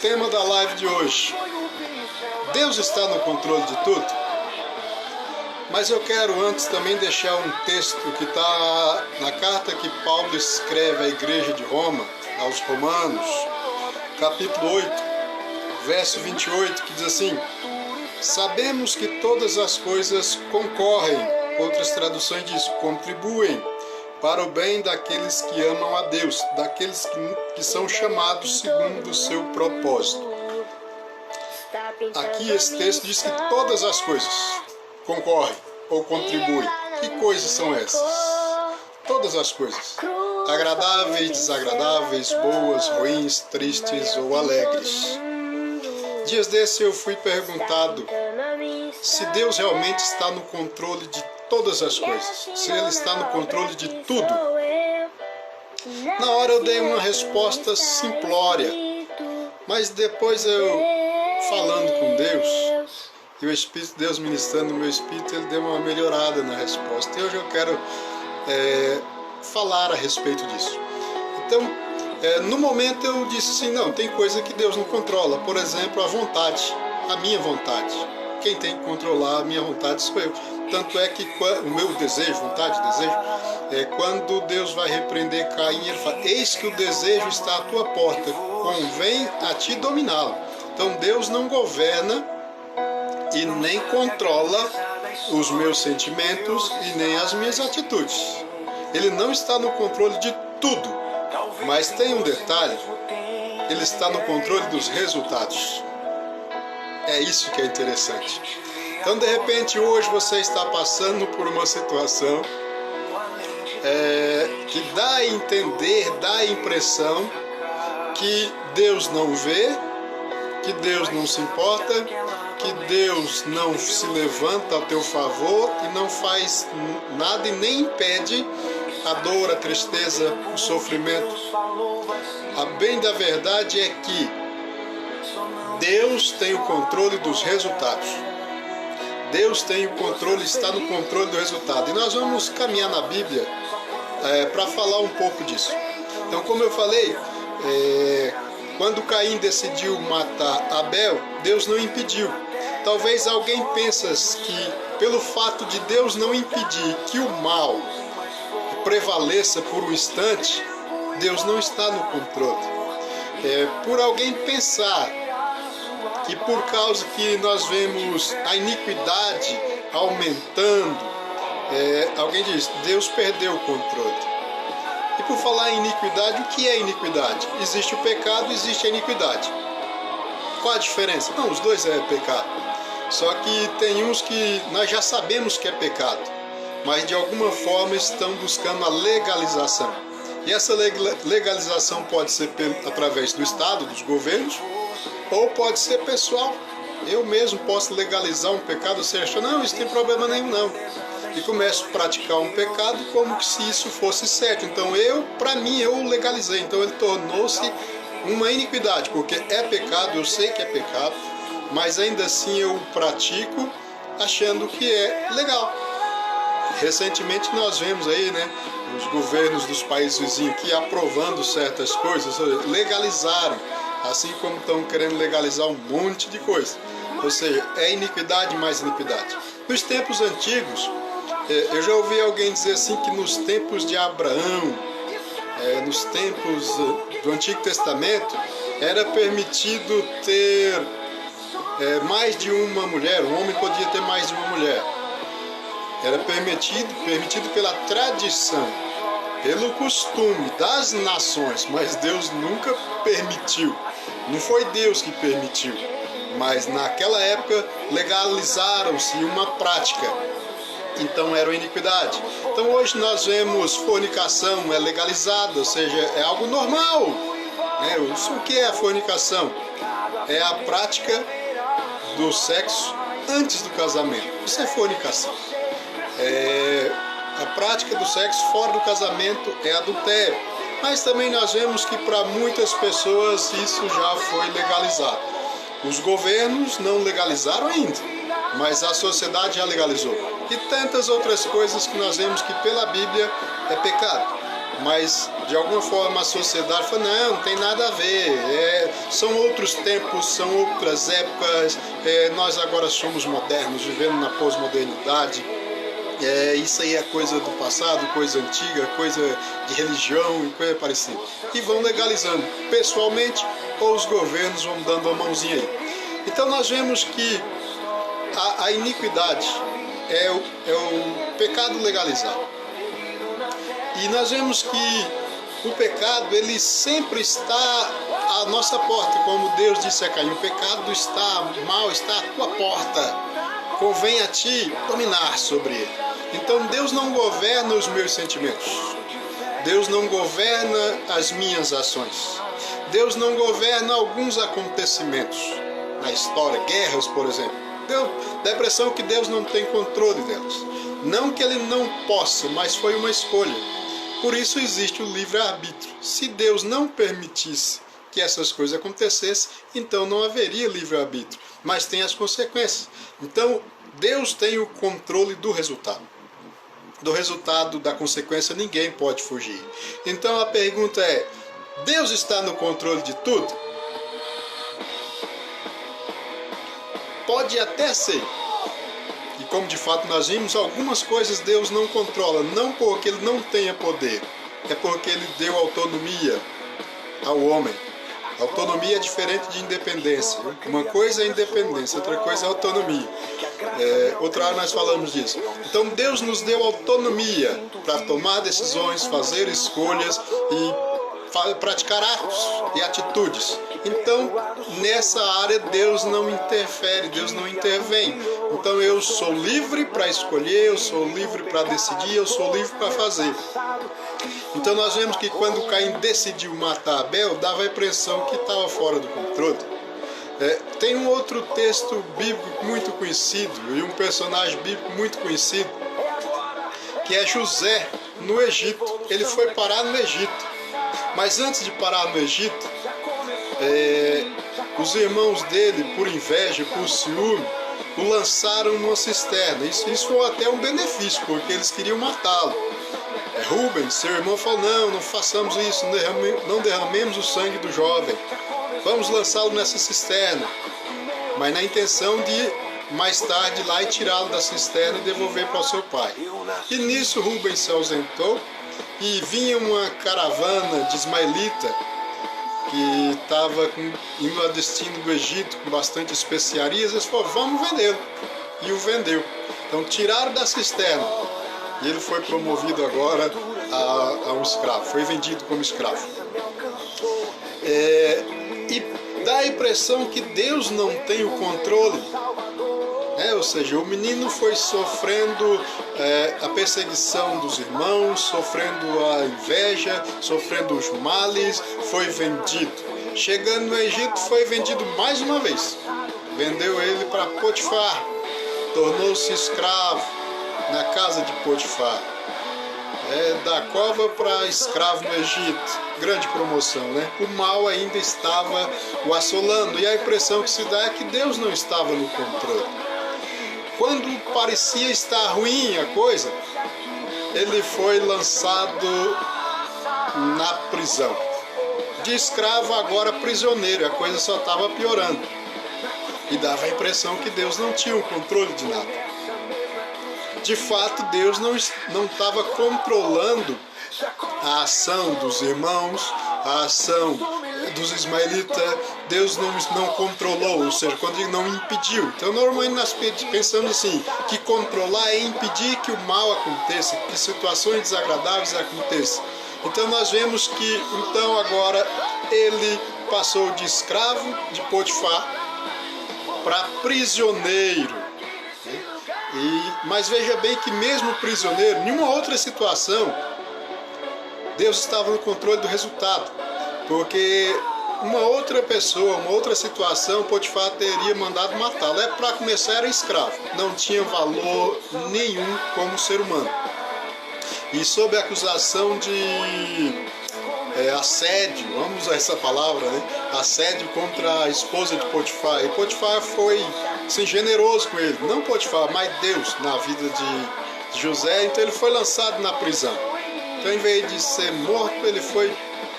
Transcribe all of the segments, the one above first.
tema da live de hoje. Deus está no controle de tudo? Mas eu quero antes também deixar um texto que está na carta que Paulo escreve à igreja de Roma, aos Romanos, capítulo 8, verso 28, que diz assim: sabemos que todas as coisas concorrem, outras traduções diz, contribuem para o bem daqueles que amam a Deus, daqueles que são chamados segundo o seu propósito. Aqui esse texto diz que todas as coisas concorrem ou contribuem. Que coisas são essas? Todas as coisas. Agradáveis, desagradáveis, boas, ruins, tristes ou alegres. Dias desses eu fui perguntado se Deus realmente está no controle de todas as coisas, se Ele está no controle de tudo. Na hora eu dei uma resposta simplória, mas depois eu, falando com Deus, e o Espírito de Deus ministrando no meu espírito, ele deu uma melhorada na resposta. E hoje eu quero falar a respeito disso. Então, no momento eu disse assim, não, tem coisa que Deus não controla. Por exemplo, a vontade, a minha vontade. Quem tem que controlar a minha vontade sou eu. Tanto é que o meu desejo, quando Deus vai repreender Caim, ele fala, eis que o desejo está à tua porta, convém a ti dominá-lo. Então Deus não governa e nem controla os meus sentimentos e nem as minhas atitudes. Ele não está no controle de tudo, mas tem um detalhe, ele está no controle dos resultados. É isso que é interessante. Então, de repente, hoje você está passando por uma situação que dá a entender, dá a impressão que Deus não vê, que Deus não se importa, que Deus não se levanta a teu favor e não faz nada e nem impede a dor, a tristeza, o sofrimento. A bem da verdade é que Deus tem o controle dos resultados. Deus tem o controle, está no controle do resultado. E nós vamos caminhar na Bíblia para falar um pouco disso. Então, como eu falei, quando Caim decidiu matar Abel, Deus não impediu. Talvez alguém pense que pelo fato de Deus não impedir que o mal prevaleça por um instante, Deus não está no controle. Por alguém pensar que por causa que nós vemos a iniquidade aumentando, alguém diz, Deus perdeu o controle. E por falar em iniquidade, o que é iniquidade? Existe o pecado, existe a iniquidade. Qual a diferença? Não, os dois é pecado. Só que tem uns que nós já sabemos que é pecado, mas de alguma forma estão buscando a legalização. E essa legalização pode ser através do Estado, dos governos, ou pode ser pessoal. Eu mesmo posso legalizar um pecado, você acha, não, isso não tem problema nenhum não. E começo a praticar um pecado como se isso fosse certo. Então para mim, eu legalizei. Então ele tornou-se uma iniquidade, porque é pecado, eu sei que é pecado, mas ainda assim eu pratico achando que é legal. Recentemente nós vemos aí, os governos dos países vizinhos que aprovando certas coisas, legalizaram, assim como estão querendo legalizar um monte de coisa. Ou seja, é iniquidade mais iniquidade. Nos tempos antigos, eu já ouvi alguém dizer assim que nos tempos de Abraão, nos tempos do Antigo Testamento, era permitido ter mais de uma mulher, um homem podia ter mais de uma mulher. Era permitido pela tradição, pelo costume das nações, mas Deus nunca permitiu. Não foi Deus que permitiu, mas naquela época legalizaram-se uma prática. Então era uma iniquidade. Então hoje nós vemos fornicação é legalizada, ou seja, é algo normal. O que é a fornicação? É a prática do sexo antes do casamento. Isso é fornicação. A prática do sexo fora do casamento é adultério. Mas também nós vemos que para muitas pessoas isso já foi legalizado. Os governos não legalizaram ainda, mas a sociedade já legalizou. E tantas outras coisas que nós vemos que pela Bíblia é pecado. mas de alguma forma a sociedade falou, não tem nada a ver, são outros tempos, são outras épocas, nós agora somos modernos, vivendo na pós-modernidade, isso aí é coisa do passado, coisa antiga, coisa de religião e coisa parecida. E vão legalizando pessoalmente, ou os governos vão dando uma mãozinha aí. Então nós vemos que a iniquidade é o pecado legalizado. E nós vemos que o pecado, ele sempre está à nossa porta, como Deus disse a Caim, o pecado está, o mal está à tua porta, convém a ti dominar sobre ele. Então Deus não governa os meus sentimentos, Deus não governa as minhas ações, Deus não governa alguns acontecimentos na história, guerras, por exemplo. Dá a impressão que Deus não tem controle delas. Não que ele não possa, mas foi uma escolha. Por isso existe o livre-arbítrio. Se Deus não permitisse que essas coisas acontecessem, então não haveria livre-arbítrio, mas tem as consequências. Então Deus tem o controle do resultado. Do resultado, da consequência, ninguém pode fugir. Então a pergunta é, Deus está no controle de tudo? Pode até ser. E como de fato nós vimos, algumas coisas Deus não controla, não porque Ele não tenha poder, é porque Ele deu autonomia ao homem. Autonomia é diferente de independência. Uma coisa é independência, outra coisa é autonomia. Outra hora nós falamos disso. Então Deus nos deu autonomia para tomar decisões, fazer escolhas e praticar atos e atitudes. Então, nessa área, Deus não interfere, Deus não intervém. Então, eu sou livre para escolher, eu sou livre para decidir, eu sou livre para fazer. Então, nós vemos que quando Caim decidiu matar Abel, dava a impressão que estava fora do controle. Tem um outro texto bíblico muito conhecido, e um personagem bíblico muito conhecido, que é José, no Egito. Ele foi parar no Egito. Mas antes de parar no Egito, os irmãos dele, por inveja, por ciúme, o lançaram numa cisterna. Isso foi até um benefício, porque eles queriam matá-lo. Rubens, seu irmão, falou, não façamos isso, não derramemos o sangue do jovem. Vamos lançá-lo nessa cisterna. Mas na intenção de, mais tarde, ir lá e tirá-lo da cisterna e devolver para o seu pai. E nisso Rubens se ausentou. E vinha uma caravana de ismaelita que estava indo a destino do Egito com bastante especiarias. Eles falaram, vamos vendê-lo. E o vendeu. Então tiraram da cisterna. E ele foi promovido agora a um escravo. Foi vendido como escravo. E dá a impressão que Deus não tem o controle. Ou seja, o menino foi sofrendo a perseguição dos irmãos, sofrendo a inveja, sofrendo os males, foi vendido. Chegando no Egito, foi vendido mais uma vez. Vendeu ele para Potifar, tornou-se escravo na casa de Potifar. Da cova para escravo no Egito, grande promoção, né? O mal ainda estava o assolando, e a impressão que se dá é que Deus não estava no controle. Quando parecia estar ruim a coisa, ele foi lançado na prisão. De escravo agora prisioneiro, a coisa só estava piorando. E dava a impressão que Deus não tinha o controle de nada. De fato, Deus não estava controlando a ação dos irmãos, a ação dos ismaelitas. Deus não controlou, ou seja, quando ele não impediu. Então, normalmente nós pensamos assim, que controlar é impedir que o mal aconteça, que situações desagradáveis aconteçam. Então nós vemos que, então agora, ele passou de escravo de Potifar para prisioneiro. Mas veja bem que mesmo prisioneiro, em nenhuma outra situação, Deus estava no controle do resultado. Porque uma outra pessoa, uma outra situação, Potifar teria mandado matá-lo. Para começar, era escravo. Não tinha valor nenhum como ser humano. E sob a acusação de assédio, vamos usar essa palavra, né? Assédio contra a esposa de Potifar. E Potifar foi assim, generoso com ele. Não Potifar, mas Deus na vida de José. Então ele foi lançado na prisão. Então, em vez de ser morto, ele foi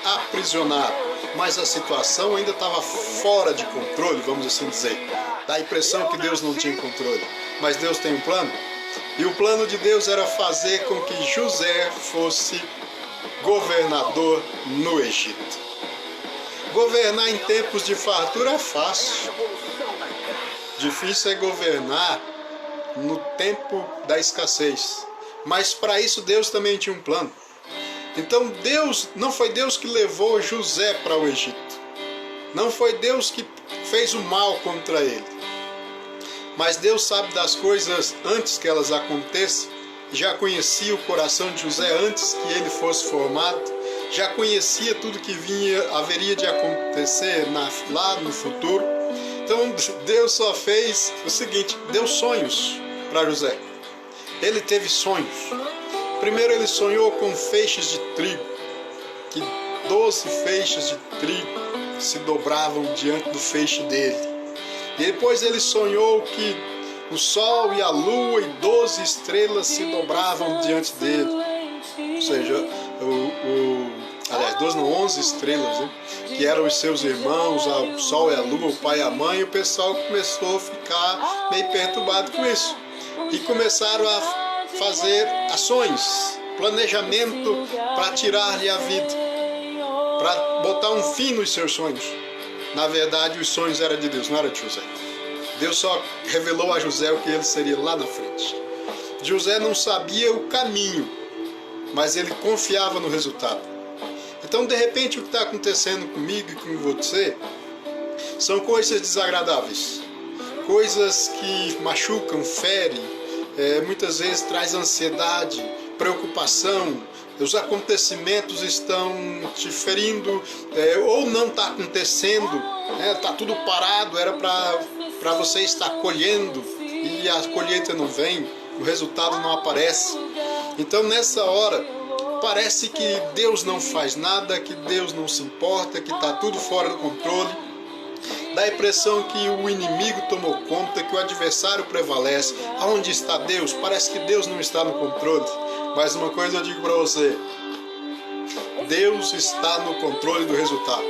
aprisionado. Mas a situação ainda estava fora de controle, vamos assim dizer. Dá a impressão que Deus não tinha controle. Mas Deus tem um plano. E o plano de Deus era fazer com que José fosse governador no Egito. Governar em tempos de fartura é fácil. Difícil é governar no tempo da escassez. Mas para isso Deus também tinha um plano. Então Deus, não foi Deus que levou José para o Egito. Não foi Deus que fez o mal contra ele. Mas Deus sabe das coisas antes que elas aconteçam. Já conhecia o coração de José antes que ele fosse formado. Já conhecia tudo que haveria de acontecer lá no futuro. Então Deus só fez o seguinte, deu sonhos para José. Ele teve sonhos. Primeiro ele sonhou com feixes de trigo, que 12 feixes de trigo se dobravam diante do feixe dele. E depois ele sonhou que o sol e a lua e 12 estrelas se dobravam diante dele. Ou seja, aliás, 12 não, 11 estrelas, né? Que eram os seus irmãos, o sol e a lua, o pai e a mãe, e o pessoal começou a ficar meio perturbado com isso. E começaram a fazer ações, planejamento para tirar-lhe a vida, para botar um fim nos seus sonhos. Na verdade, os sonhos eram de Deus, não era de José. Deus só revelou a José o que ele seria lá na frente. José não sabia o caminho, mas ele confiava no resultado. Então, de repente, o que está acontecendo comigo e com você são coisas desagradáveis, coisas que machucam, ferem, muitas vezes traz ansiedade, preocupação. Os acontecimentos estão te ferindo, ou não está acontecendo, está tudo parado, era para você estar colhendo e a colheita não vem, o resultado não aparece. Então nessa hora parece que Deus não faz nada, que Deus não se importa, que está tudo fora do controle. Dá a impressão que o inimigo tomou conta, que o adversário prevalece. Aonde está Deus? Parece que Deus não está no controle. Mas uma coisa eu digo para você, Deus está no controle do resultado.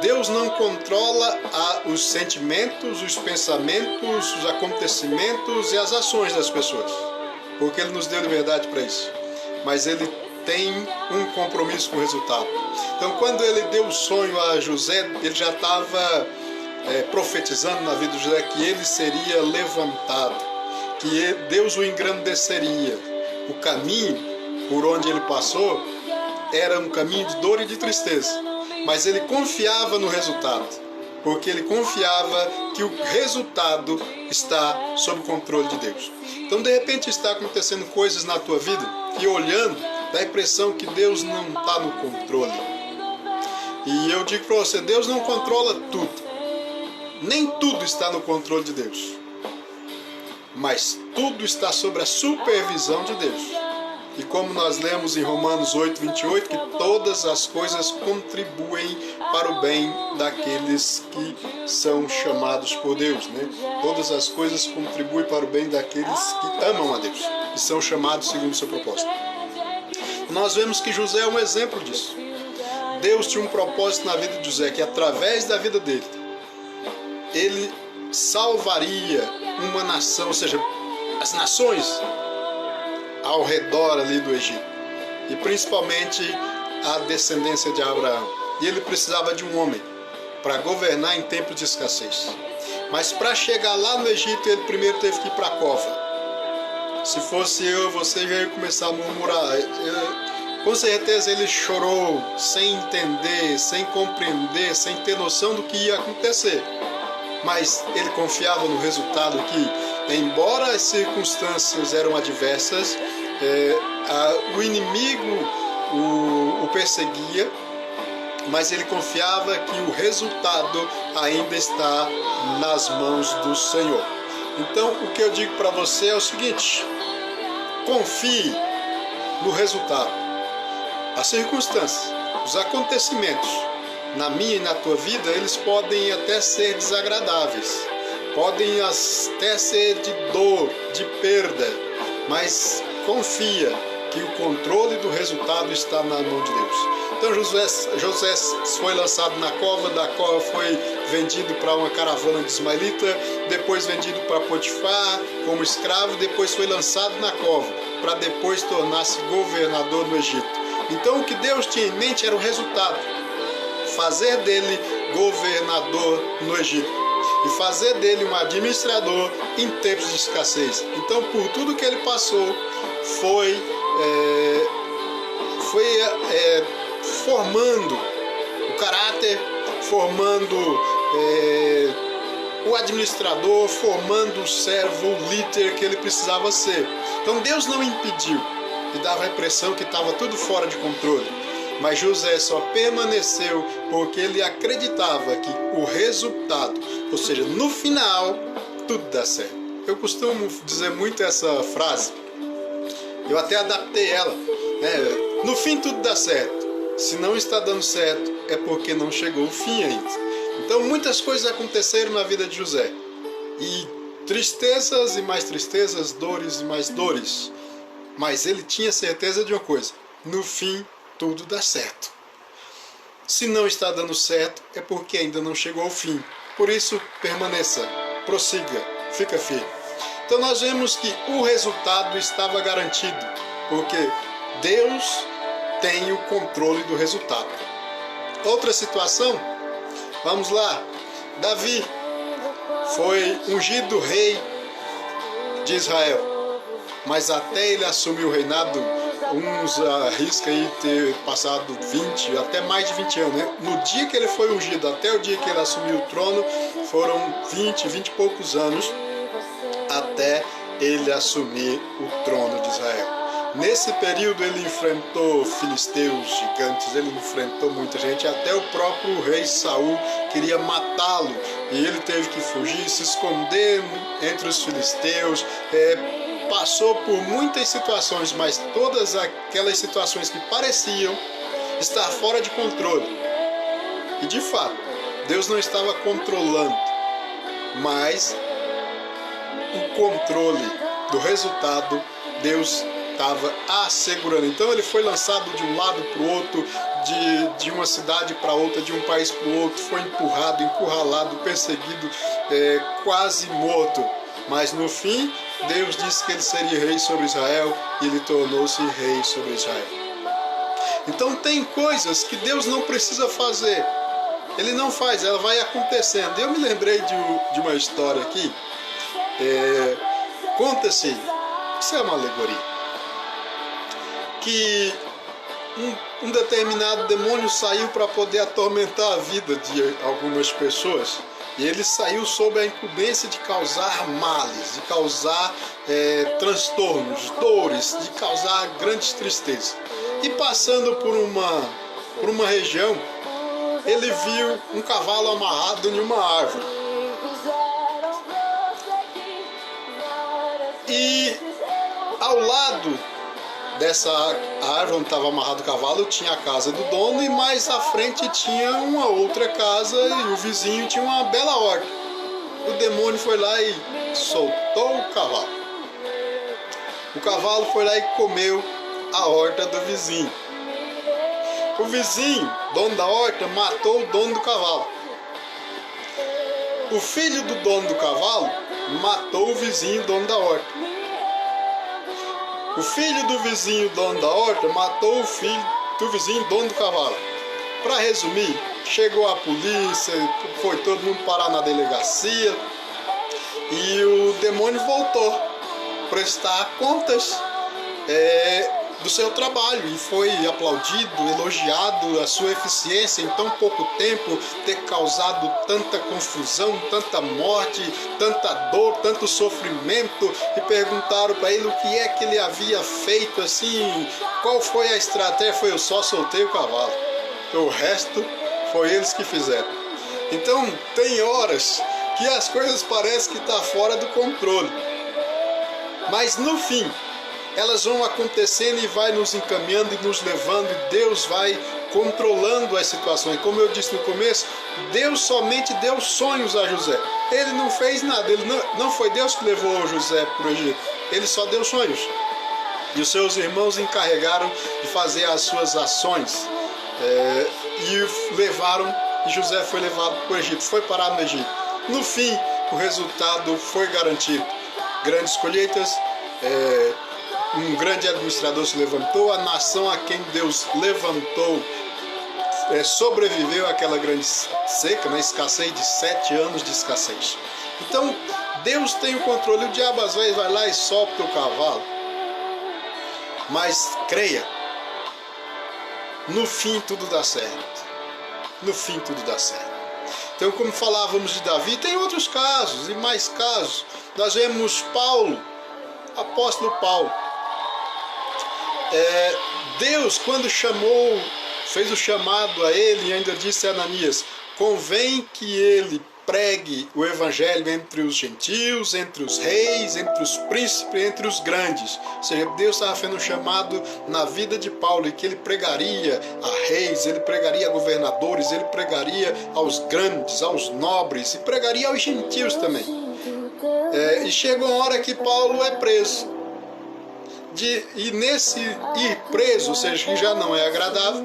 Deus não controla os sentimentos, os pensamentos, os acontecimentos e as ações das pessoas, porque Ele nos deu liberdade para isso. Mas Ele tem um compromisso com o resultado. Então, quando Ele deu o sonho a José, Ele já estava profetizando na vida de José que ele seria levantado, que Deus o engrandeceria. O caminho por onde ele passou era um caminho de dor e de tristeza, mas ele confiava no resultado, porque ele confiava que o resultado está sob o controle de Deus. Então, de repente, está acontecendo coisas na tua vida que, olhando, dá a impressão que Deus não está no controle. E eu digo para você, Deus não controla tudo. Nem tudo está no controle de Deus. Mas tudo está sob a supervisão de Deus. E como nós lemos em Romanos 8:28, que todas as coisas contribuem para o bem daqueles que são chamados por Deus, né? Todas as coisas contribuem para o bem daqueles que amam a Deus e são chamados segundo o seu propósito. Nós vemos que José é um exemplo disso. Deus tinha um propósito na vida de José, que através da vida dele, ele salvaria uma nação, ou seja, as nações ao redor ali do Egito, e principalmente a descendência de Abraão. E ele precisava de um homem para governar em tempos de escassez. Mas para chegar lá no Egito, ele primeiro teve que ir para a cova. Se fosse eu, você já ia começar a murmurar. Com certeza ele chorou sem entender, sem compreender, sem ter noção do que ia acontecer. Mas ele confiava no resultado que, embora as circunstâncias eram adversas, o inimigo o perseguia, mas ele confiava que o resultado ainda está nas mãos do Senhor. Então, o que eu digo para você é o seguinte: confie no resultado. As circunstâncias, os acontecimentos, na minha e na tua vida, eles podem até ser desagradáveis, podem até ser de dor, de perda, mas confia que o controle do resultado está na mão de Deus. Então José foi lançado na cova, da cova foi vendido para uma caravana de ismaelita, depois vendido para Potifar como escravo, depois foi lançado na cova, para depois tornar-se governador no Egito. Então o que Deus tinha em mente era o resultado, fazer dele governador no Egito e fazer dele um administrador em tempos de escassez. Então, por tudo que ele passou, foi formando o caráter, formando o administrador, formando o servo, o líder que ele precisava ser. Então Deus não impediu, e dava a impressão que estava tudo fora de controle. Mas José só permaneceu porque ele acreditava que o resultado, ou seja, no final, tudo dá certo. Eu costumo dizer muito essa frase, eu até adaptei ela, no fim tudo dá certo. Se não está dando certo, é porque não chegou o fim ainda. Então muitas coisas aconteceram na vida de José. E tristezas e mais tristezas, dores e mais dores. Mas ele tinha certeza de uma coisa: no fim tudo dá certo. Se não está dando certo, é porque ainda não chegou ao fim. Por isso, permaneça, prossiga, fica firme. Então nós vemos que o resultado estava garantido, porque Deus tem o controle do resultado. Outra situação, vamos lá. Davi foi ungido rei de Israel, mas até ele assumir o reinado, uns arriscam aí ter passado 20, até mais de 20 anos, né? No dia que ele foi ungido até o dia que ele assumiu o trono, foram 20 e poucos anos até ele assumir o trono de Israel. Nesse período ele enfrentou filisteus gigantes, ele enfrentou muita gente, até o próprio rei Saul queria matá-lo e ele teve que fugir, se esconder entre os filisteus, passou por muitas situações, mas todas aquelas situações que pareciam estar fora de controle. E de fato, Deus não estava controlando, mas o controle do resultado Deus estava assegurando. Então ele foi lançado de um lado para o outro, de uma cidade para outra, de um país para o outro, foi empurrado, encurralado, perseguido, quase morto. Mas no fim, Deus disse que ele seria rei sobre Israel e ele tornou-se rei sobre Israel. Então tem coisas que Deus não precisa fazer. Ele não faz, ela vai acontecendo. Eu me lembrei de uma história aqui. Conta-se, isso é uma alegoria, que um determinado demônio saiu para poder atormentar a vida de algumas pessoas. E ele saiu sob a incumbência de causar males, de causar transtornos, dores, de causar grandes tristezas. E passando por uma região, ele viu um cavalo amarrado em uma árvore. E ao lado dessa árvore onde estava amarrado o cavalo tinha a casa do dono, e mais à frente tinha uma outra casa e o vizinho tinha uma bela horta. O demônio foi lá e soltou o cavalo. O cavalo foi lá e comeu a horta do vizinho. O vizinho, dono da horta, matou o dono do cavalo. O filho do dono do cavalo matou o vizinho, dono da horta. O filho do vizinho, dono da horta, matou o filho do vizinho, dono do cavalo. Para resumir, chegou a polícia, foi todo mundo parar na delegacia e o demônio voltou a prestar contas do seu trabalho e foi aplaudido, elogiado a sua eficiência em tão pouco tempo, ter causado tanta confusão, tanta morte, tanta dor, tanto sofrimento, e perguntaram para ele o que é que ele havia feito, assim, qual foi a estratégia. Foi: eu só soltei o cavalo, o resto foi eles que fizeram. Então tem horas que as coisas parecem que estão fora do controle, mas no fim elas vão acontecendo e vai nos encaminhando e nos levando, e Deus vai controlando as situações. Como eu disse no começo, Deus somente deu sonhos a José. Ele não fez nada, não foi Deus que levou José para o Egito, ele só deu sonhos. E os seus irmãos encarregaram de fazer as suas ações e levaram, e José foi levado para o Egito, foi parar no Egito. No fim, o resultado foi garantido. Grandes colheitas, um grande administrador se levantou, a nação a quem Deus levantou sobreviveu àquela grande seca, na escassez de 7 anos de escassez. Então, Deus tem o controle. O diabo às vezes vai lá e sopra o cavalo. Mas creia, no fim tudo dá certo. No fim tudo dá certo. Então, como falávamos de Davi, tem outros casos e mais casos. Nós vemos Paulo, apóstolo Paulo. Deus, quando fez o chamado a ele e ainda disse a Ananias: convém que ele pregue o evangelho entre os gentios, entre os reis, entre os príncipes, entre os grandes. Ou seja, Deus estava fazendo um chamado na vida de Paulo, e que ele pregaria a reis, ele pregaria a governadores, ele pregaria aos grandes, aos nobres, e pregaria aos gentios também. E chega uma hora que Paulo é preso. E nesse ir preso, ou seja, que já não é agradável,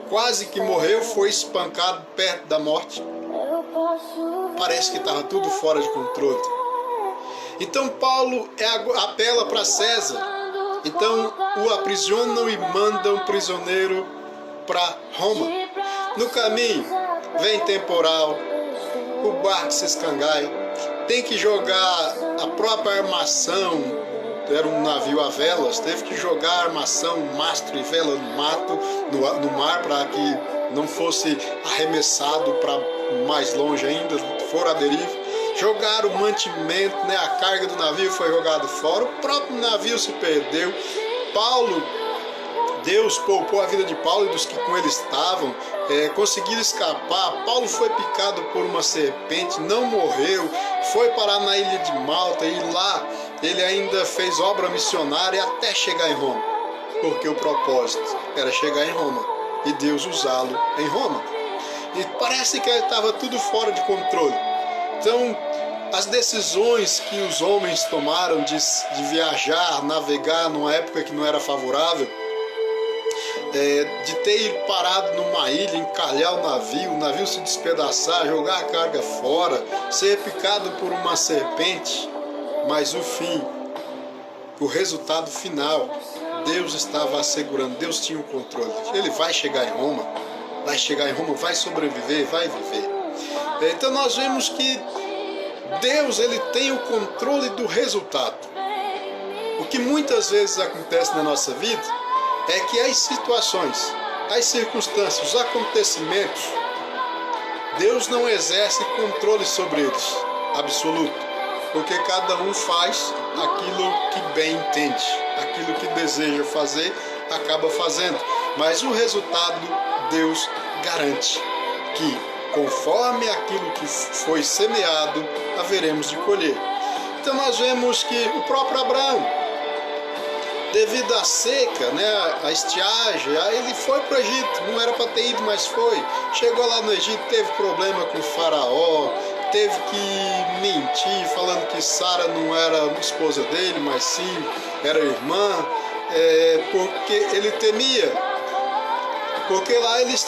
quase que morreu, foi espancado perto da morte. Parece que estava tudo fora de controle. Então Paulo apela para César. Então o aprisionam e mandam o prisioneiro para Roma. No caminho vem temporal, o barco se escangalha, tem que jogar a própria armação. Era um navio a velas, teve que jogar a armação, mastro e vela no mar para que não fosse arremessado para mais longe ainda, for à deriva. Jogaram o mantimento, a carga do navio foi jogada fora, o próprio navio se perdeu. Deus poupou a vida de Paulo e dos que com ele estavam, conseguiram escapar. Paulo foi picado por uma serpente, não morreu, foi parar na ilha de Malta e lá ele ainda fez obra missionária até chegar em Roma, porque o propósito era chegar em Roma e Deus usá-lo em Roma. E parece que estava tudo fora de controle. Então, as decisões que os homens tomaram de viajar, navegar numa época que não era favorável, de ter ido parado numa ilha, encalhar o navio se despedaçar, jogar a carga fora, ser picado por uma serpente, mas o resultado final, Deus estava assegurando, Deus tinha o controle. Ele vai chegar em Roma, vai sobreviver, vai viver. Então nós vemos que Deus, ele tem o controle do resultado. O que muitas vezes acontece na nossa vida é que as situações, as circunstâncias, os acontecimentos, Deus não exerce controle sobre eles, absoluto. Porque cada um faz aquilo que bem entende, aquilo que deseja fazer, acaba fazendo. Mas o resultado, Deus garante que, conforme aquilo que foi semeado, haveremos de colher. Então nós vemos que o próprio Abraão, devido à seca, a estiagem, ele foi para o Egito, não era para ter ido, mas foi. Chegou lá no Egito, teve problema com o faraó, teve que mentir, falando que Sara não era esposa dele, mas sim era irmã, porque ele temia. Porque lá eles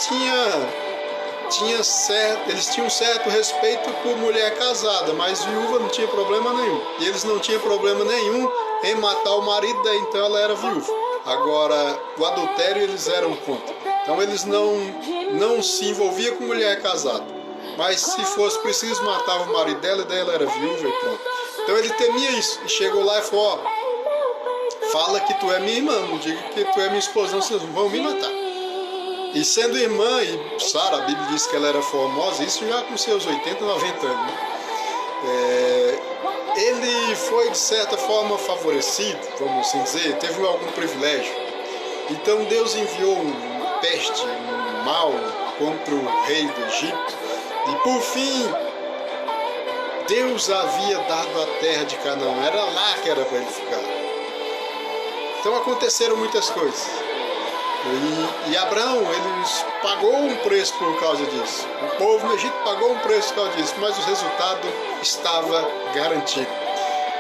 tinham um certo respeito por mulher casada, mas viúva não tinha problema nenhum. E eles não tinham problema nenhum em matar o marido, então ela era viúva. Agora, o adultério eles eram contra. Então eles não se envolviam com mulher casada. Mas se fosse preciso, matava o marido dela, e daí ela era viúva e pronto. Então ele temia isso. E chegou lá e falou: fala que tu é minha irmã, não diga que tu é minha esposa, vocês vão me matar. E sendo irmã, e Sara, a Bíblia diz que ela era formosa, isso já com seus 80, 90 anos. Ele foi de certa forma favorecido, vamos assim dizer, teve algum privilégio. Então Deus enviou uma peste, um mal contra o rei do Egito. E por fim, Deus havia dado a terra de Canaã, era lá que era para ele ficar. Então aconteceram muitas coisas. E Abraão, ele pagou um preço por causa disso. O povo no Egito pagou um preço por causa disso, mas o resultado estava garantido.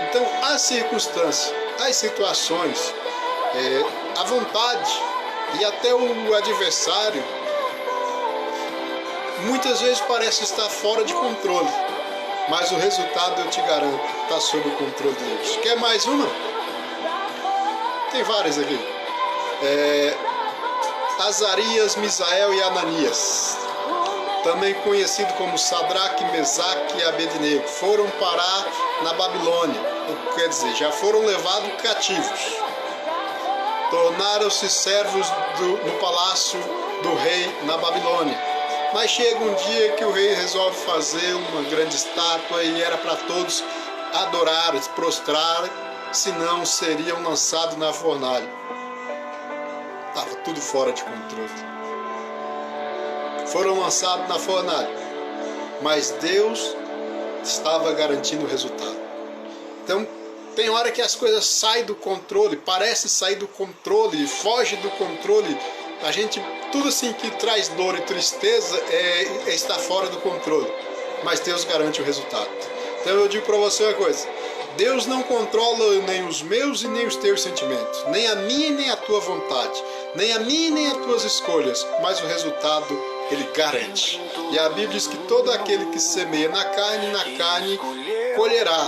Então, as circunstâncias, as situações a vontade e até o adversário muitas vezes parece estar fora de controle, mas o resultado, eu te garanto, está sob o controle de Deus. Quer mais uma? Tem várias aqui. Azarias, Misael e Ananias, também conhecido como Sadraque, Mesaque e Abednego, foram parar na Babilônia, quer dizer, já foram levados cativos. Tornaram-se servos no palácio do rei na Babilônia. Mas chega um dia que o rei resolve fazer uma grande estátua e era para todos adorar, se prostrar, senão seriam lançados na fornalha. Estava tudo fora de controle. Foram lançados na fornalha, mas Deus estava garantindo o resultado. Então, tem hora que as coisas saem do controle, parece sair do controle, foge do controle. A gente, tudo assim que traz dor e tristeza está fora do controle, mas Deus garante o resultado. Então eu digo para você uma coisa: Deus não controla nem os meus e nem os teus sentimentos, nem a minha e nem a tua vontade, nem a minha e nem as tuas escolhas, mas o resultado Ele garante. E a Bíblia diz que todo aquele que semeia na carne colherá.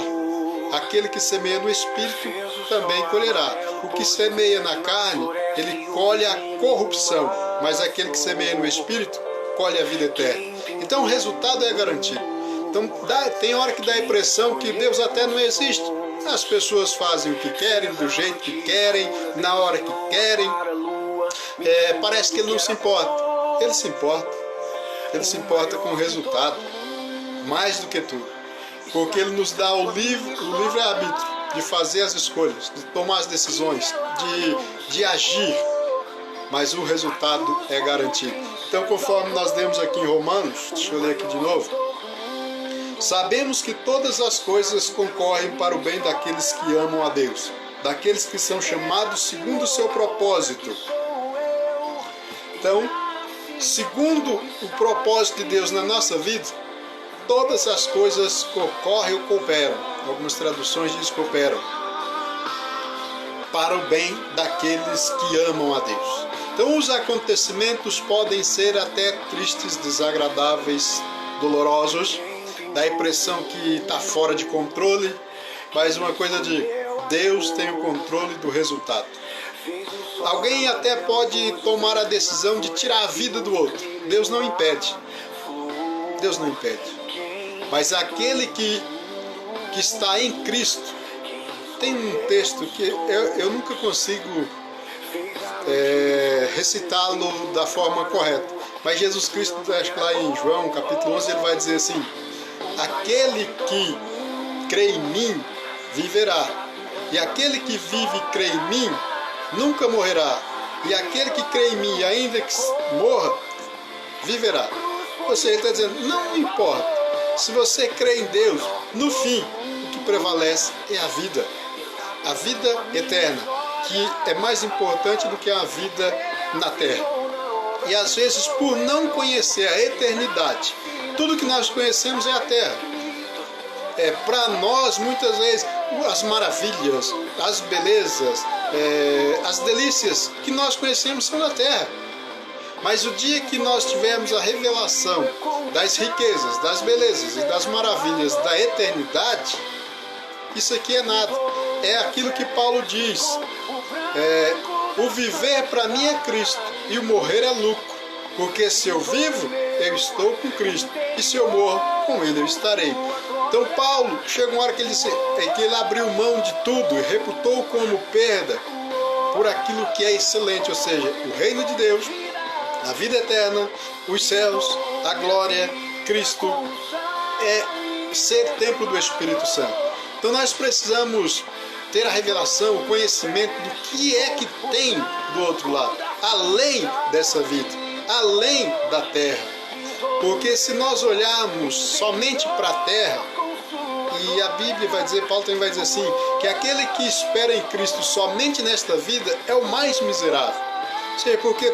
Aquele que semeia no Espírito também colherá. O que semeia na carne, ele colhe a corrupção, mas aquele que semeia no Espírito colhe a vida eterna. Então o resultado é garantido. Então tem hora que dá a impressão que Deus até não existe. As pessoas fazem o que querem, do jeito que querem, na hora que querem. Parece que Ele não se importa. Ele se importa. Ele se importa com o resultado, mais do que tudo. Porque Ele nos dá o livre-arbítrio de fazer as escolhas, de tomar as decisões, de agir, mas o resultado é garantido. Então, conforme nós lemos aqui em Romanos, deixa eu ler aqui de novo. Sabemos que todas as coisas concorrem para o bem daqueles que amam a Deus, daqueles que são chamados segundo o seu propósito. Então, segundo o propósito de Deus na nossa vida, todas as coisas concorrem ou cooperam. Algumas traduções dizem cooperam para o bem daqueles que amam a Deus. Então os acontecimentos podem ser até tristes, desagradáveis, dolorosos, dá a impressão que está fora de controle, mas uma coisa de Deus tem o controle do resultado. Alguém até pode tomar a decisão de tirar a vida do outro. Deus não impede. Deus não impede. Mas aquele que está em Cristo, tem um texto que eu nunca consigo recitá-lo da forma correta, mas Jesus Cristo, acho que lá em João capítulo 11, ele vai dizer assim: aquele que crê em mim viverá, e aquele que vive e crê em mim nunca morrerá, e aquele que crê em mim, ainda que morra, viverá. Ou seja, ele está dizendo, não importa, se você crê em Deus, no fim, o que prevalece é a vida eterna, que é mais importante do que a vida na terra. E às vezes, por não conhecer a eternidade, tudo que nós conhecemos é a terra. Para nós, muitas vezes, as maravilhas, as belezas, as delícias que nós conhecemos são da terra. Mas o dia que nós tivermos a revelação das riquezas, das belezas e das maravilhas da eternidade, isso aqui é nada. É aquilo que Paulo diz. O viver para mim é Cristo e o morrer é lucro. Porque se eu vivo, eu estou com Cristo. E se eu morro, com Ele eu estarei. Então Paulo, chega uma hora que ele disse que ele abriu mão de tudo e reputou como perda por aquilo que é excelente, ou seja, o reino de Deus, a vida eterna, os céus, a glória, Cristo, ser templo do Espírito Santo. Então nós precisamos ter a revelação, o conhecimento do que é que tem do outro lado, além dessa vida, além da terra. Porque se nós olharmos somente para a terra, e a Bíblia vai dizer, Paulo também vai dizer assim, que aquele que espera em Cristo somente nesta vida é o mais miserável. Ou seja, porque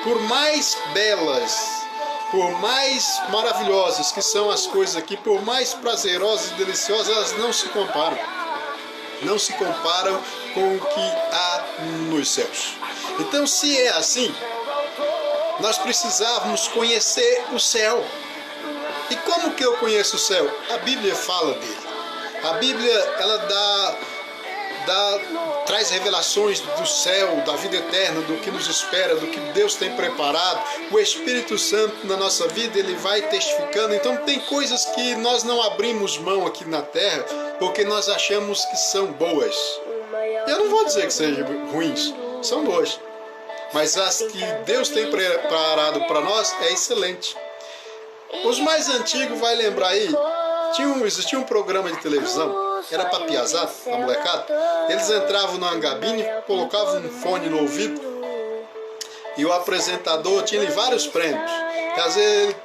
por mais belas, por mais maravilhosas que são as coisas aqui, por mais prazerosas e deliciosas, elas não se comparam. Não se comparam com o que há nos céus. Então, se é assim, nós precisávamos conhecer o céu. E como que eu conheço o céu? A Bíblia fala dele. A Bíblia, ela traz revelações do céu, da vida eterna, do que nos espera, do que Deus tem preparado. O Espírito Santo na nossa vida, ele vai testificando. Então tem coisas que nós não abrimos mão aqui na terra porque nós achamos que são boas. Eu não vou dizer que sejam ruins, são boas. Mas as que Deus tem preparado para nós é excelente. Os mais antigos vai lembrar aí, existia um programa de televisão, era para piazada, a molecada. Eles entravam na gabine, colocavam um fone no ouvido e o apresentador tinha vários prêmios. E às vezes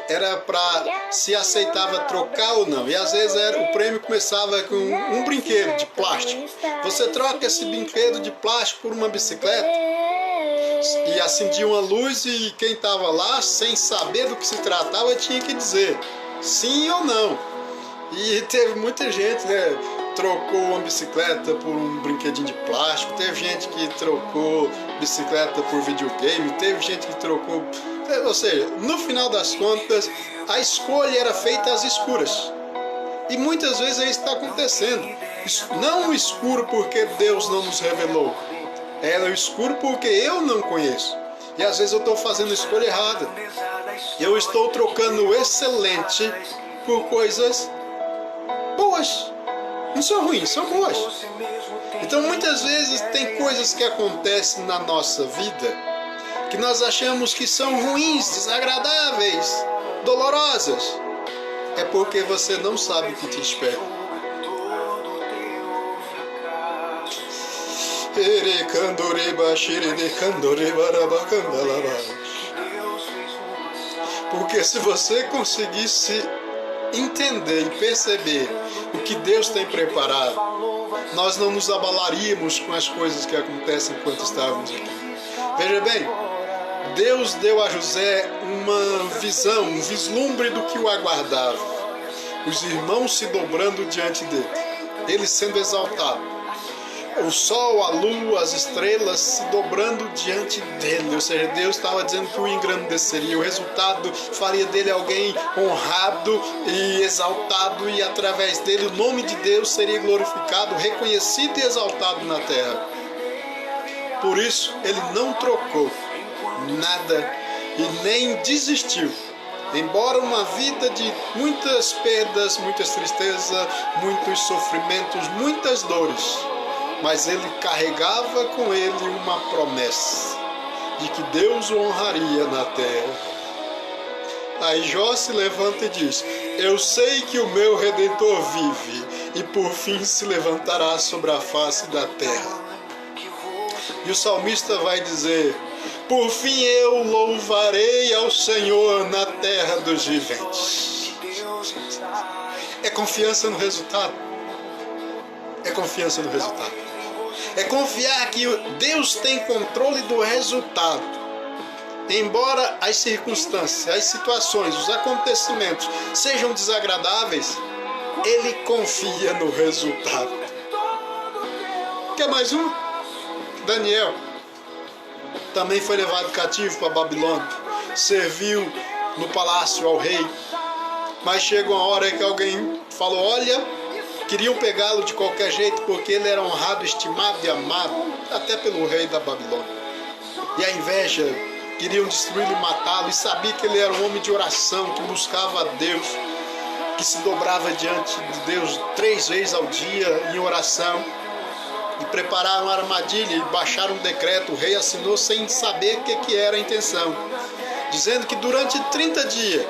era para se aceitava trocar ou não. E às vezes o prêmio começava com um brinquedo de plástico. Você troca esse brinquedo de plástico por uma bicicleta? E acendia uma luz e quem estava lá, sem saber do que se tratava, tinha que dizer sim ou não. E teve muita gente, né? Trocou uma bicicleta por um brinquedinho de plástico, teve gente que trocou bicicleta por videogame, teve gente que trocou... Ou seja, no final das contas, a escolha era feita às escuras. E muitas vezes é isso que está acontecendo. Não o escuro porque Deus não nos revelou. É o escuro porque eu não conheço. E às vezes eu estou fazendo a escolha errada. Eu estou trocando o excelente por coisas boas. Não são ruins, são boas. Então muitas vezes tem coisas que acontecem na nossa vida que nós achamos que são ruins, desagradáveis, dolorosas. É porque você não sabe o que te espera. Porque se você conseguisse entender e perceber o que Deus tem preparado, nós não nos abalaríamos com as coisas que acontecem enquanto estávamos aqui. Veja bem, Deus deu a José uma visão, um vislumbre do que o aguardava. Os irmãos se dobrando diante dele, ele sendo exaltado. O sol, a lua, as estrelas se dobrando diante dele. Ou seja, Deus estava dizendo que o engrandeceria. O resultado faria dele alguém honrado e exaltado. E através dele o nome de Deus seria glorificado, reconhecido e exaltado na terra. Por isso, ele não trocou nada e nem desistiu. Embora uma vida de muitas perdas, muitas tristezas, muitos sofrimentos, muitas dores, mas ele carregava com ele uma promessa de que Deus o honraria na terra. Aí Jó se levanta e diz: eu sei que o meu Redentor vive e por fim se levantará sobre a face da terra. E o salmista vai dizer: por fim eu louvarei ao Senhor na terra dos viventes. É confiança no resultado. É confiança no resultado. É confiar que Deus tem controle do resultado. Embora as circunstâncias, as situações, os acontecimentos sejam desagradáveis, Ele confia no resultado. Quer mais um? Daniel também foi levado cativo para Babilônia. Serviu no palácio ao rei. Mas chega uma hora que alguém falou: olha, queriam pegá-lo de qualquer jeito porque ele era honrado, estimado e amado até pelo rei da Babilônia. E a inveja, queriam destruí-lo e matá-lo, e sabia que ele era um homem de oração, que buscava a Deus, que se dobrava diante de Deus 3 vezes ao dia em oração, e prepararam uma armadilha e baixaram um decreto. O rei assinou sem saber o que era a intenção, dizendo que durante 30 dias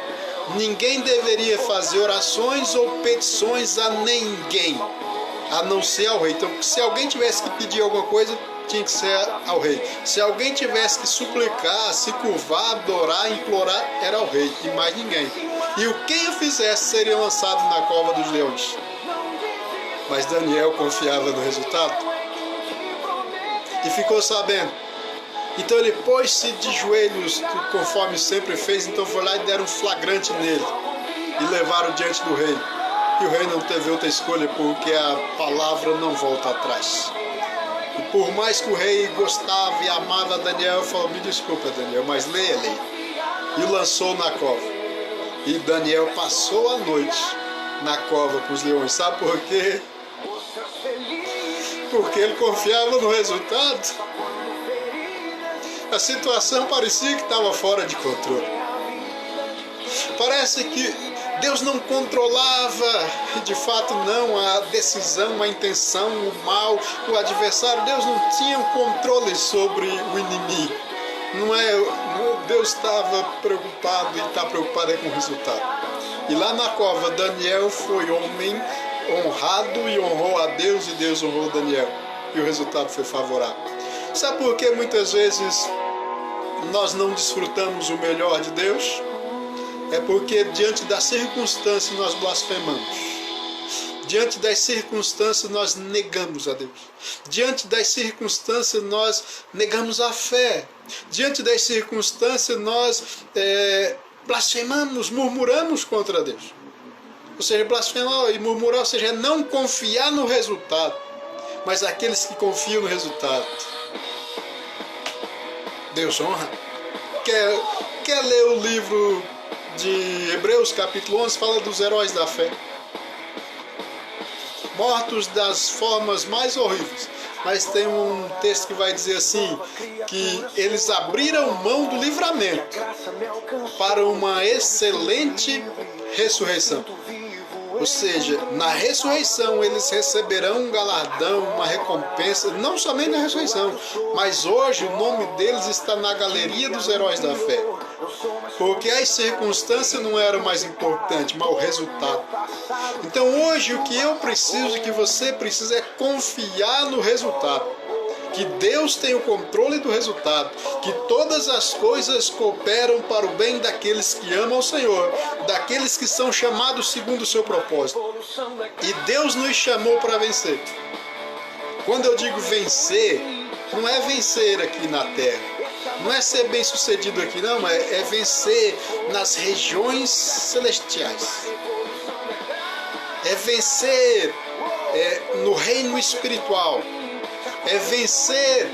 ninguém deveria fazer orações ou petições a ninguém, a não ser ao rei. Então, se alguém tivesse que pedir alguma coisa, tinha que ser ao rei. Se alguém tivesse que suplicar, se curvar, adorar, implorar, era ao rei e mais ninguém. E o quem o fizesse seria lançado na cova dos leões. Mas Daniel confiava no resultado e ficou sabendo. Então ele pôs-se de joelhos, conforme sempre fez. Então foi lá e deram um flagrante nele e levaram diante do rei. E o rei não teve outra escolha, porque a palavra não volta atrás. E por mais que o rei gostava e amava Daniel, falou: me desculpa, Daniel, mas leia. E o lançou na cova. E Daniel passou a noite na cova com os leões. Sabe por quê? Porque ele confiava no resultado. A situação parecia que estava fora de controle. Parece que Deus não controlava, e de fato não, a decisão, a intenção, o mal, o adversário. Deus não tinha o controle sobre o inimigo. Deus estava preocupado e está preocupado com o resultado. E lá na cova, Daniel foi homem honrado e honrou a Deus, e Deus honrou Daniel. E o resultado foi favorável. Sabe por que muitas vezes nós não desfrutamos o melhor de Deus? É porque diante das circunstâncias nós blasfemamos. Diante das circunstâncias nós negamos a Deus. Diante das circunstâncias nós negamos a fé. Diante das circunstâncias nós blasfemamos, murmuramos contra Deus. Ou seja, blasfemar e murmurar, ou seja, não confiar no resultado. Mas aqueles que confiam no resultado, Deus honra. Quer ler o livro de Hebreus, capítulo 11, fala dos heróis da fé. Mortos das formas mais horríveis. Mas tem um texto que vai dizer assim, que eles abriram mão do livramento para uma excelente ressurreição. Ou seja, na ressurreição eles receberão um galardão, uma recompensa, não somente na ressurreição, mas hoje o nome deles está na galeria dos heróis da fé. Porque as circunstâncias não eram mais importantes, mas o resultado. Então hoje o que eu preciso, que você precisa, é confiar no resultado. Que Deus tem o controle do resultado, que todas as coisas cooperam para o bem daqueles que amam o Senhor, daqueles que são chamados segundo o seu propósito. E Deus nos chamou para vencer. Quando eu digo vencer, não é vencer aqui na terra, não é ser bem sucedido aqui, não, é vencer nas regiões celestiais. É vencer no reino espiritual. É vencer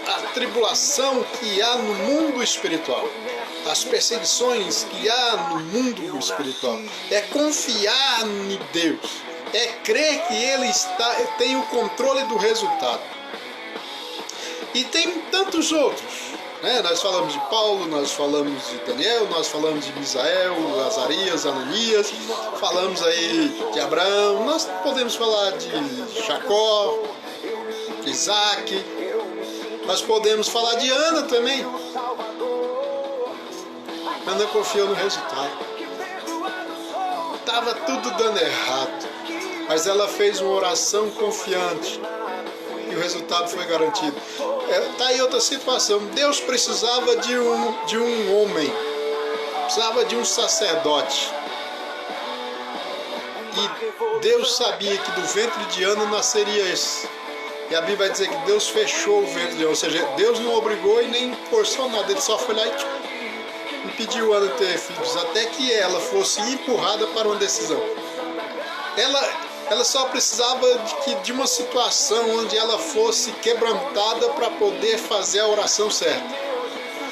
a tribulação que há no mundo espiritual, as perseguições que há no mundo espiritual. É confiar em Deus, é crer que Ele tem o controle do resultado. E tem tantos outros, né? Nós falamos de Paulo, nós falamos de Daniel, nós falamos de Misael, Azarias, Ananias, falamos aí de Abraão, nós podemos falar de Jacó, de Isaac, nós podemos falar de Ana também. Ana confiou no resultado. Estava tudo dando errado, mas ela fez uma oração confiante e o resultado foi garantido. Está aí outra situação. Deus precisava de um homem, precisava de um sacerdote. E Deus sabia que do ventre de Ana nasceria esse. E a Bíblia vai dizer que Deus fechou o ventre de Ana, ou seja, Deus não obrigou e nem forçou nada, Ele só foi lá e impediu Ana de ter filhos, até que ela fosse empurrada para uma decisão. Ela só precisava de uma situação onde ela fosse quebrantada para poder fazer a oração certa.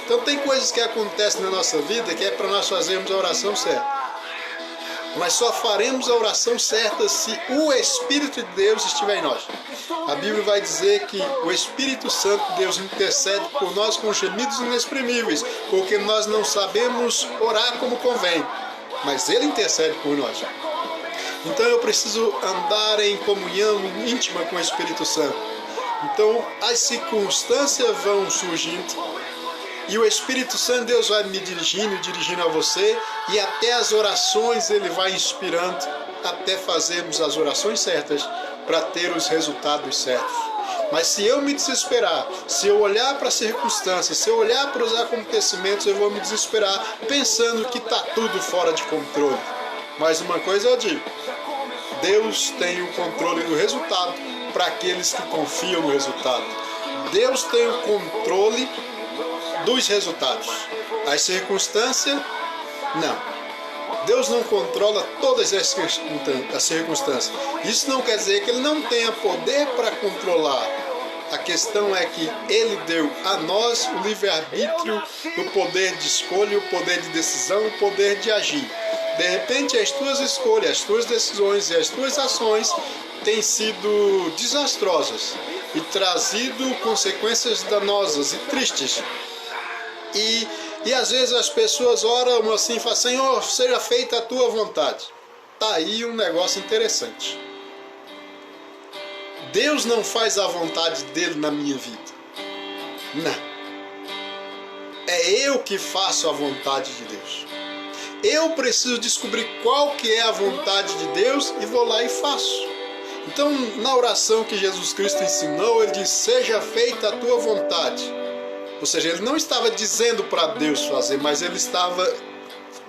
Então tem coisas que acontecem na nossa vida que é para nós fazermos a oração certa. Mas só faremos a oração certa se o Espírito de Deus estiver em nós. A Bíblia vai dizer que o Espírito Santo de Deus intercede por nós com gemidos inexprimíveis, porque nós não sabemos orar como convém, mas Ele intercede por nós. Então eu preciso andar em comunhão íntima com o Espírito Santo. Então as circunstâncias vão surgindo, e o Espírito Santo de Deus vai me dirigindo a você, e até as orações Ele vai inspirando, até fazermos as orações certas para ter os resultados certos. Mas se eu me desesperar, se eu olhar para as circunstâncias, se eu olhar para os acontecimentos, eu vou me desesperar pensando que está tudo fora de controle. Mas uma coisa eu digo, Deus tem o controle do resultado para aqueles que confiam no resultado. Deus tem o controle dos resultados. As circunstâncias, não. Deus não controla todas as circunstâncias. Isso não quer dizer que Ele não tenha poder para controlar, A questão é que Ele deu a nós o livre-arbítrio, o poder de escolha, o poder de decisão, o poder de agir. De repente, as tuas escolhas, as tuas decisões e as tuas ações têm sido desastrosas e trazido consequências danosas e tristes. E às vezes as pessoas oram assim e falam: Senhor, seja feita a tua vontade. Tá aí um negócio interessante. Deus não faz a vontade dele na minha vida. Não. É eu que faço a vontade de Deus. Eu preciso descobrir qual que é a vontade de Deus e vou lá e faço. Então, na oração que Jesus Cristo ensinou, ele diz: seja feita a tua vontade. Ou seja, ele não estava dizendo para Deus fazer, mas ele estava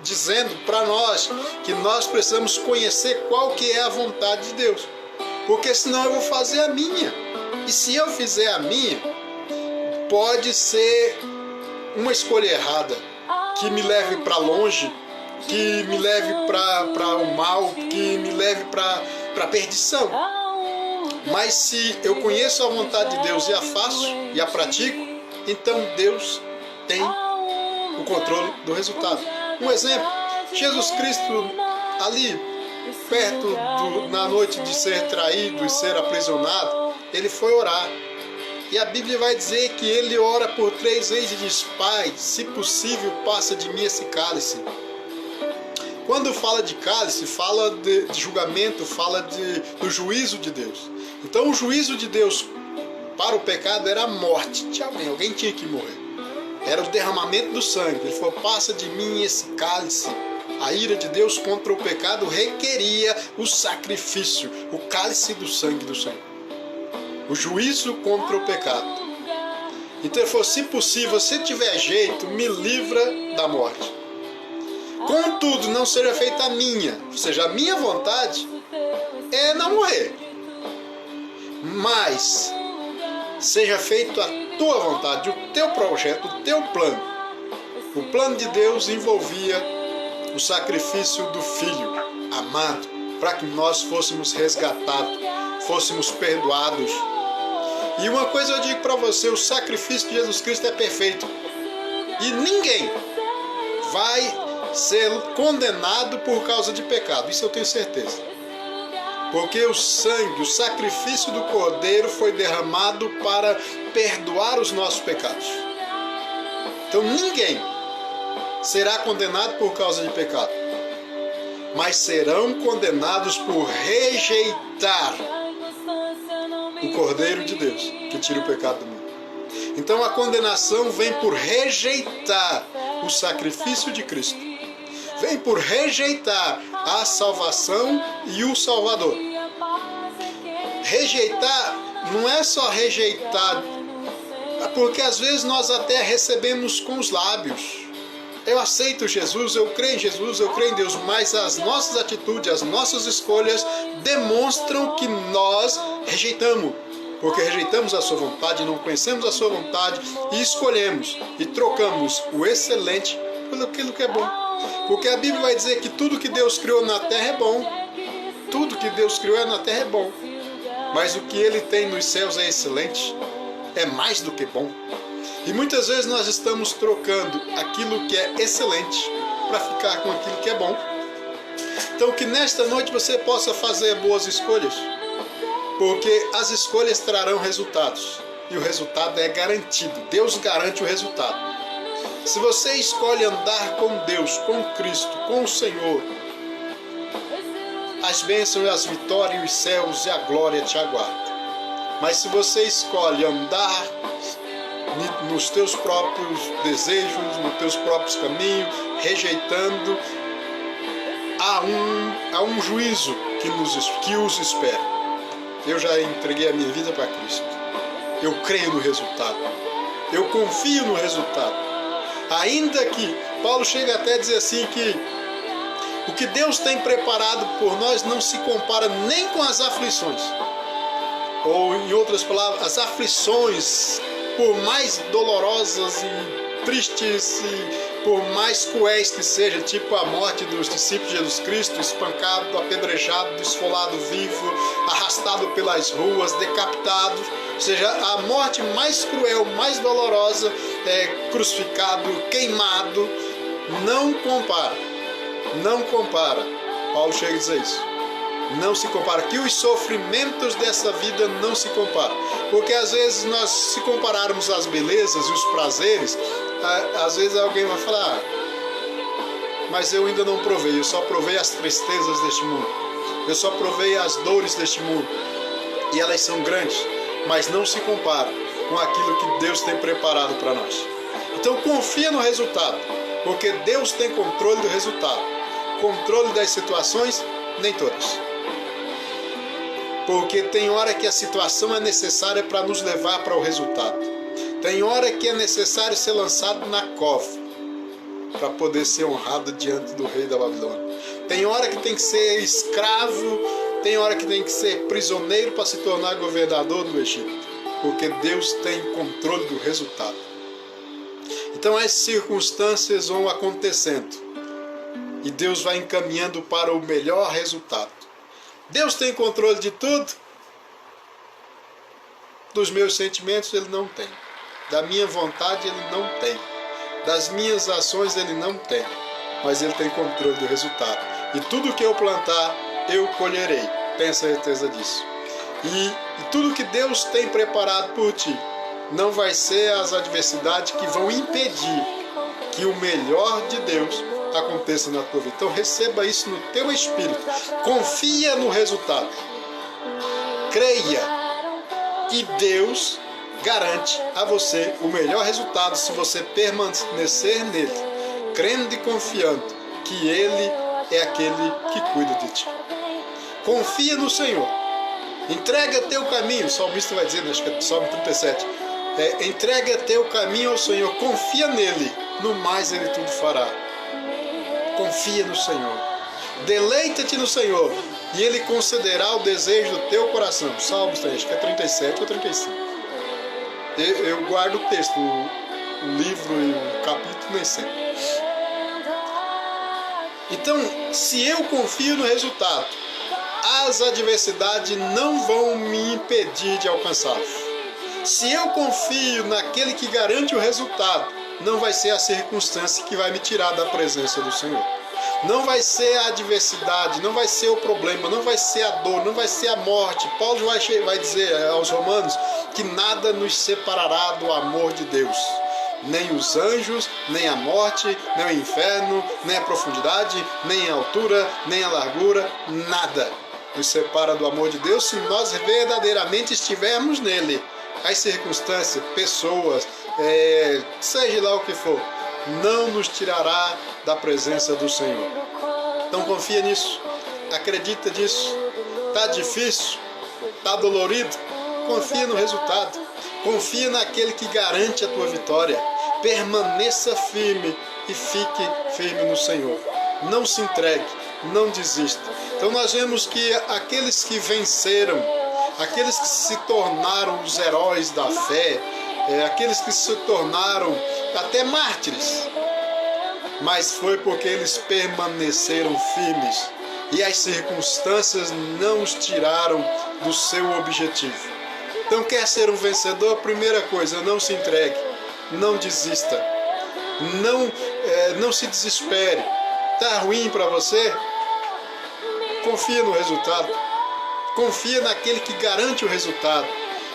dizendo para nós que nós precisamos conhecer qual que é a vontade de Deus. Porque senão eu vou fazer a minha. E se eu fizer a minha, pode ser uma escolha errada, que me leve para longe, que me leve para o mal, que me leve para a perdição. Mas se eu conheço a vontade de Deus e a faço e a pratico, então Deus tem o controle do resultado. Um exemplo, Jesus Cristo ali perto na noite de ser traído e ser aprisionado, ele foi orar. E a Bíblia vai dizer que ele ora por 3 vezes e diz: Pai, se possível, passa de mim esse cálice. Quando fala de cálice, fala de julgamento, fala do juízo de Deus. Então o juízo de Deus para o pecado era a morte de alguém tinha que morrer. Era o derramamento do sangue. Ele falou: passa de mim esse cálice. A ira de Deus contra o pecado requeria o sacrifício, o cálice do sangue do Senhor. O juízo contra o pecado. Então ele falou: se possível, se tiver jeito, me livra da morte. Contudo, não seja feita a minha, ou seja, a minha vontade é não morrer. Mas seja feito a tua vontade, o teu projeto, o teu plano. O plano de Deus envolvia o sacrifício do Filho amado, para que nós fôssemos resgatados, fôssemos perdoados. E uma coisa eu digo para você: o sacrifício de Jesus Cristo é perfeito. E ninguém vai ser condenado por causa de pecado. Isso eu tenho certeza. Porque o sangue, o sacrifício do Cordeiro foi derramado para perdoar os nossos pecados. Então ninguém será condenado por causa de pecado, mas serão condenados por rejeitar o Cordeiro de Deus, que tira o pecado do mundo. Então a condenação vem por rejeitar o sacrifício de Cristo, vem por rejeitar a salvação e o Salvador. Rejeitar não é só rejeitar, porque às vezes nós até recebemos com os lábios. Eu aceito Jesus, eu creio em Jesus, eu creio em Deus, mas as nossas atitudes, as nossas escolhas demonstram que nós rejeitamos, porque rejeitamos a sua vontade, não conhecemos a sua vontade e escolhemos e trocamos o excelente por aquilo que é bom. Porque a Bíblia vai dizer que tudo que Deus criou na terra é bom, tudo que Deus criou na terra é bom, mas o que Ele tem nos céus é excelente, é mais do que bom. E muitas vezes nós estamos trocando aquilo que é excelente para ficar com aquilo que é bom. Então que nesta noite você possa fazer boas escolhas, porque as escolhas trarão resultados. E o resultado é garantido. Deus garante o resultado. Se você escolhe andar com Deus, com Cristo, com o Senhor, as bênçãos, as vitórias, os céus e a glória te aguardam. Mas se você escolhe andar nos teus próprios desejos, nos teus próprios caminhos, rejeitando, há um juízo que os espera. Eu já entreguei a minha vida para Cristo. Eu creio no resultado. Eu confio no resultado. Ainda que Paulo chega até a dizer assim que o que Deus tem preparado por nós não se compara nem com as aflições. Ou, em outras palavras, as aflições, por mais dolorosas e tristes e por mais cruéis que seja, tipo a morte dos discípulos de Jesus Cristo, espancado, apedrejado, esfolado vivo, arrastado pelas ruas, decapitado, ou seja, a morte mais cruel, mais dolorosa, crucificado, queimado, não compara. Não compara. Paulo chega a dizer isso. Não se compara. Que os sofrimentos dessa vida não se comparam. Porque às vezes nós, se compararmos as belezas e os prazeres, às vezes alguém vai falar, mas eu ainda não provei, eu só provei as tristezas deste mundo. Eu só provei as dores deste mundo. E elas são grandes, mas não se comparam com aquilo que Deus tem preparado para nós. Então confia no resultado, porque Deus tem controle do resultado. Controle das situações, nem todas. Porque tem hora que a situação é necessária para nos levar para o resultado. Tem hora que é necessário ser lançado na cova para poder ser honrado diante do rei da Babilônia. Tem hora que tem que ser escravo, tem hora que tem que ser prisioneiro para se tornar governador do Egito. Porque Deus tem controle do resultado. Então as circunstâncias vão acontecendo e Deus vai encaminhando para o melhor resultado. Deus tem controle de tudo? Dos meus sentimentos Ele não tem. Da minha vontade Ele não tem. Das minhas ações Ele não tem. Mas Ele tem controle do resultado. E tudo que eu plantar, eu colherei. Tenha certeza disso. E tudo que Deus tem preparado por ti, não vai ser as adversidades que vão impedir que o melhor de Deus aconteça na tua vida. Então receba isso no teu espírito. Confia no resultado. Creia que Deus garante a você o melhor resultado se você permanecer nele, crendo e confiando que Ele é aquele que cuida de ti. Confia no Senhor. Entrega teu caminho. O salmista vai dizer, acho que é Salmo 37. Entrega teu caminho ao Senhor. Confia nele. No mais Ele tudo fará. Confia no Senhor. Deleita-te no Senhor e Ele concederá o desejo do teu coração. Salmos, acho que é 37 ou 35. Eu guardo o texto, o livro e o capítulo, nem sei. Então, se eu confio no resultado, as adversidades não vão me impedir de alcançá-lo. Se eu confio naquele que garante o resultado, não vai ser a circunstância que vai me tirar da presença do Senhor. Não vai ser a adversidade, não vai ser o problema, não vai ser a dor, não vai ser a morte. Paulo vai dizer aos romanos que nada nos separará do amor de Deus. Nem os anjos, nem a morte, nem o inferno, nem a profundidade, nem a altura, nem a largura, nada nos separa do amor de Deus se nós verdadeiramente estivermos nele. As circunstâncias, pessoas, seja lá o que for, não nos tirará da presença do Senhor. Então confia nisso, acredita nisso. Está difícil, está dolorido, confia no resultado, confia naquele que garante a tua vitória. Permaneça firme e fique firme no Senhor. Não se entregue, não desista. Então nós vemos que aqueles que venceram, aqueles que se tornaram os heróis da fé, aqueles que se tornaram até mártires, mas foi porque eles permaneceram firmes e as circunstâncias não os tiraram do seu objetivo. Então, quer ser um vencedor? Primeira coisa, não se entregue, não desista, não se desespere. Está ruim para você? Confia no resultado, confia naquele que garante o resultado.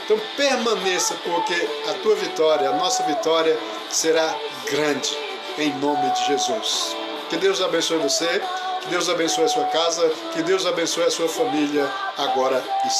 Então permaneça, porque a tua vitória, a nossa vitória será grande, em nome de Jesus. Que Deus abençoe você, que Deus abençoe a sua casa, que Deus abençoe a sua família, agora e sempre.